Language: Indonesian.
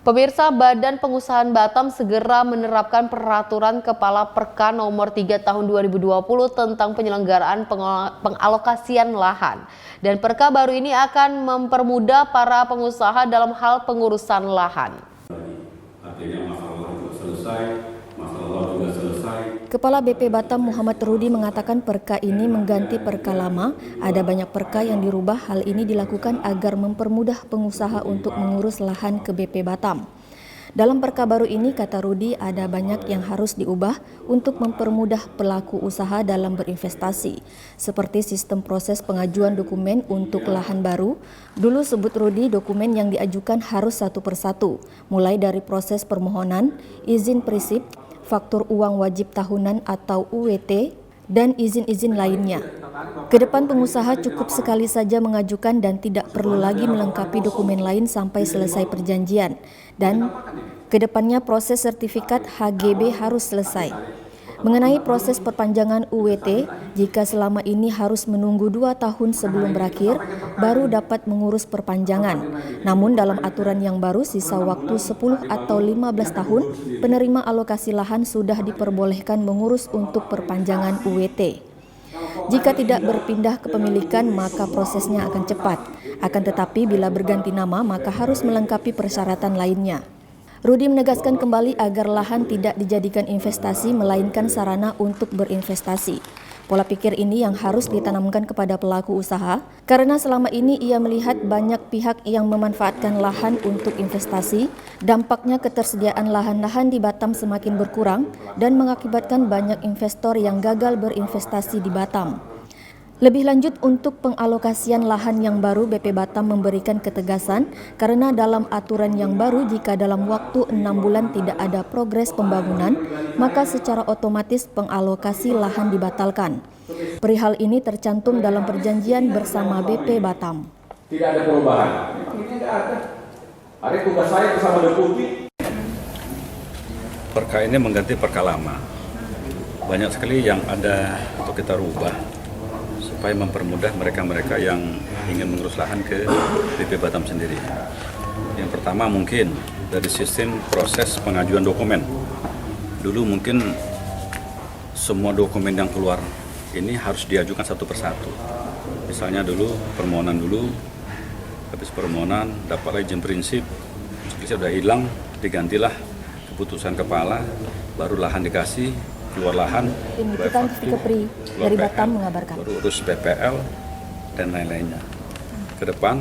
Pemirsa, Badan Pengusahaan Batam segera menerapkan peraturan Kepala Perka nomor 3 tahun 2020 tentang penyelenggaraan pengalokasian lahan. Dan Perka baru ini akan mempermudah para pengusaha dalam hal pengurusan lahan. Artinya masalah itu selesai, masalah juga selesai. Kepala BP Batam Muhammad Rudi mengatakan perka ini mengganti perka lama. Ada banyak perka yang dirubah. Hal ini dilakukan agar mempermudah pengusaha untuk mengurus lahan ke BP Batam. Dalam perka baru ini, kata Rudi, ada banyak yang harus diubah untuk mempermudah pelaku usaha dalam berinvestasi. Seperti sistem proses pengajuan dokumen untuk lahan baru. Dulu sebut Rudi, dokumen yang diajukan harus satu persatu, mulai dari proses permohonan, izin prinsip, faktur uang wajib tahunan atau UWT, dan izin-izin lainnya. Kedepan pengusaha cukup sekali saja mengajukan dan tidak perlu lagi melengkapi dokumen lain sampai selesai perjanjian. Dan kedepannya proses sertifikat HGB harus selesai. Mengenai proses perpanjangan UWT, jika selama ini harus menunggu 2 tahun sebelum berakhir, baru dapat mengurus perpanjangan. Namun dalam aturan yang baru, sisa waktu 10 atau 15 tahun, penerima alokasi lahan sudah diperbolehkan mengurus untuk perpanjangan UWT. Jika tidak berpindah kepemilikan, maka prosesnya akan cepat. Akan tetapi bila berganti nama, maka harus melengkapi persyaratan lainnya. Rudi menegaskan kembali agar lahan tidak dijadikan investasi melainkan sarana untuk berinvestasi. Pola pikir ini yang harus ditanamkan kepada pelaku usaha karena selama ini ia melihat banyak pihak yang memanfaatkan lahan untuk investasi. Dampaknya ketersediaan lahan-lahan di Batam semakin berkurang dan mengakibatkan banyak investor yang gagal berinvestasi di Batam. Lebih lanjut, untuk pengalokasian lahan yang baru, BP Batam memberikan ketegasan karena dalam aturan yang baru jika dalam waktu 6 bulan tidak ada progres pembangunan, maka secara otomatis pengalokasi lahan dibatalkan. Perihal ini tercantum dalam perjanjian bersama BP Batam. Tidak ada perubahan. Tidak ada. Ada tugas saya bersama Deputi. Perka ini mengganti perka lama. Banyak sekali yang ada untuk kita rubah supaya mempermudah mereka-mereka yang ingin mengurus lahan ke BP Batam sendiri. Yang pertama mungkin dari sistem proses pengajuan dokumen. Dulu mungkin semua dokumen yang keluar ini harus diajukan satu persatu. Misalnya dulu permohonan dulu, habis permohonan dapatlah izin prinsip, sudah hilang, digantilah keputusan kepala, baru lahan dikasih, keluar lahan, Tim Liputan Kepri dari Batam mengabarkan. Urus BPL dan lain-lainnya. Ke depan